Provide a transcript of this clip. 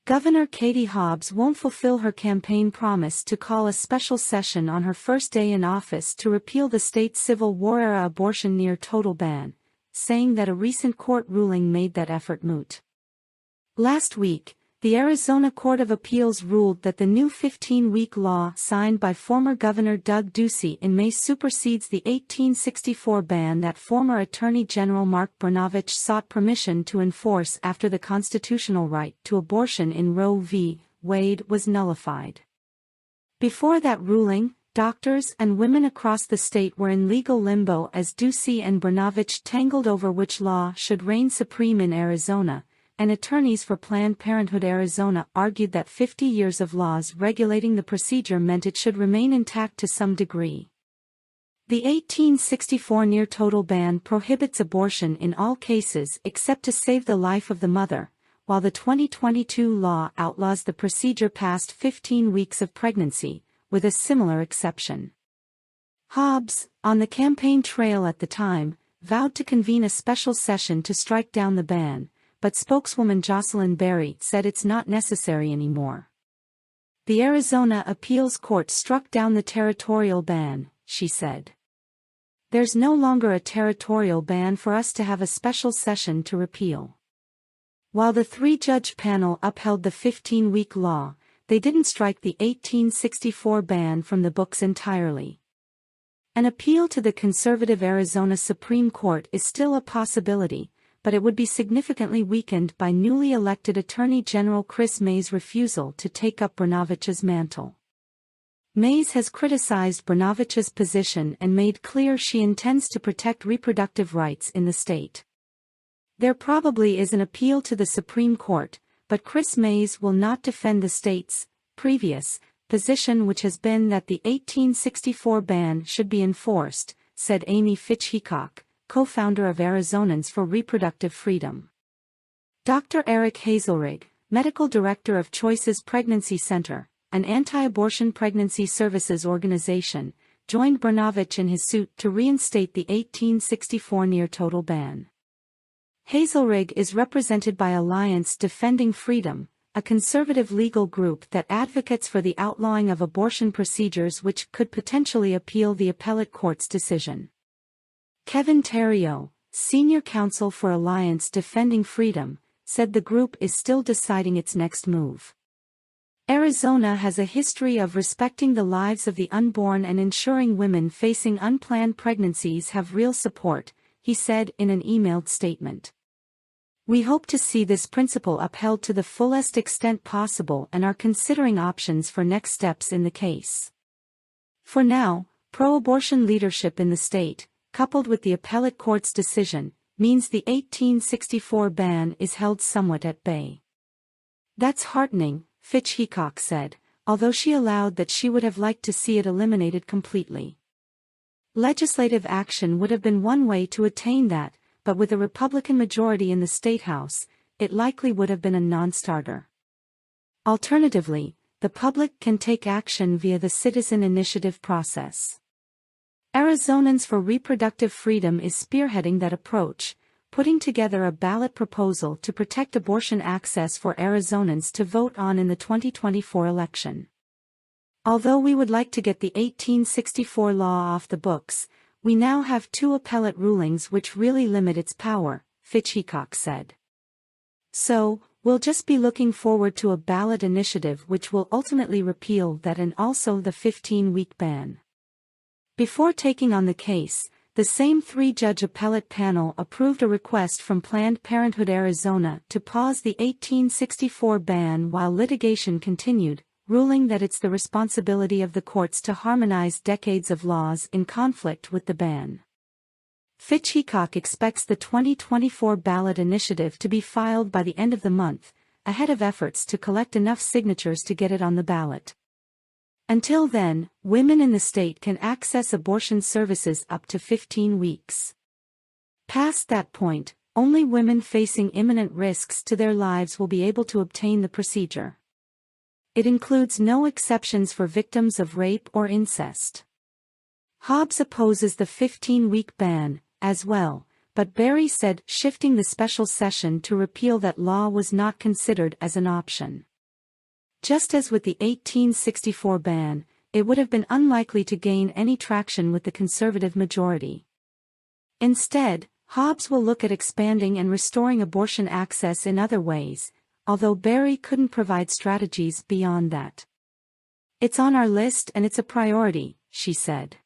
Governor Katie Hobbs won't fulfill her campaign promise to call a special session on her first day in office to repeal the state's Civil War-era abortion near-total ban, saying that a recent court ruling made that effort moot. Last week, the Arizona Court of Appeals ruled that the new 15-week law signed by former Governor Doug Ducey in May supersedes the 1864 ban that former Attorney General Mark Brnovich sought permission to enforce after the constitutional right to abortion in Roe v. Wade was nullified. Before that ruling, doctors and women across the state were in legal limbo as Ducey and Brnovich tangled over which law should reign supreme in Arizona, and attorneys for Planned Parenthood Arizona argued that 50 years of laws regulating the procedure meant it should remain intact to some degree. The 1864 near-total ban prohibits abortion in all cases except to save the life of the mother, while the 2022 law outlaws the procedure past 15 weeks of pregnancy, with a similar exception. Hobbs, on the campaign trail at the time, vowed to convene a special session to strike down the ban, but spokeswoman Jocelyn Berry said it's not necessary anymore. The Arizona Appeals Court struck down the territorial ban, she said. There's no longer a territorial ban for us to have a special session to repeal. While the three-judge panel upheld the 15-week law, they didn't strike the 1864 ban from the books entirely. An appeal to the conservative Arizona Supreme Court is still a possibility, but it would be significantly weakened by newly elected Attorney General Chris May's refusal to take up Brnovich's mantle. Mays has criticized Brnovich's position and made clear she intends to protect reproductive rights in the state. There probably is an appeal to the Supreme Court, but Chris Mays will not defend the state's previous position, which has been that the 1864 ban should be enforced, said Amy Fitch-Heacock, co-founder of Arizonans for Reproductive Freedom. Dr. Eric Hazelrig, medical director of Choices Pregnancy Center, an anti-abortion pregnancy services organization, joined Brnovich in his suit to reinstate the 1864 near-total ban. Hazelrig is represented by Alliance Defending Freedom, a conservative legal group that advocates for the outlawing of abortion procedures which could potentially appeal the appellate court's decision. Kevin Terrio, senior counsel for Alliance Defending Freedom, said the group is still deciding its next move. Arizona has a history of respecting the lives of the unborn and ensuring women facing unplanned pregnancies have real support, he said in an emailed statement. We hope to see this principle upheld to the fullest extent possible and are considering options for next steps in the case. For now, pro-abortion leadership in the state, coupled with the appellate court's decision, means the 1864 ban is held somewhat at bay. That's heartening, Fitch-Heacock said, although she allowed that she would have liked to see it eliminated completely. Legislative action would have been one way to attain that, but with a Republican majority in the State House, it likely would have been a non-starter. Alternatively, the public can take action via the citizen initiative process. Arizonans for Reproductive Freedom is spearheading that approach, putting together a ballot proposal to protect abortion access for Arizonans to vote on in the 2024 election. Although we would like to get the 1864 law off the books, we now have two appellate rulings which really limit its power, Fitch-Heacock said. So, we'll just be looking forward to a ballot initiative which will ultimately repeal that and also the 15-week ban. Before taking on the case, the same three-judge appellate panel approved a request from Planned Parenthood Arizona to pause the 1864 ban while litigation continued, ruling that it's the responsibility of the courts to harmonize decades of laws in conflict with the ban. Fitch-Heacock expects the 2024 ballot initiative to be filed by the end of the month, ahead of efforts to collect enough signatures to get it on the ballot. Until then, women in the state can access abortion services up to 15 weeks. Past that point, only women facing imminent risks to their lives will be able to obtain the procedure. It includes no exceptions for victims of rape or incest. Hobbs opposes the 15-week ban, as well, but Berry said shifting the special session to repeal that law was not considered as an option. Just as with the 1864 ban, it would have been unlikely to gain any traction with the conservative majority. Instead, Hobbs will look at expanding and restoring abortion access in other ways, although Berry couldn't provide strategies beyond that. "It's on our list and it's a priority," she said.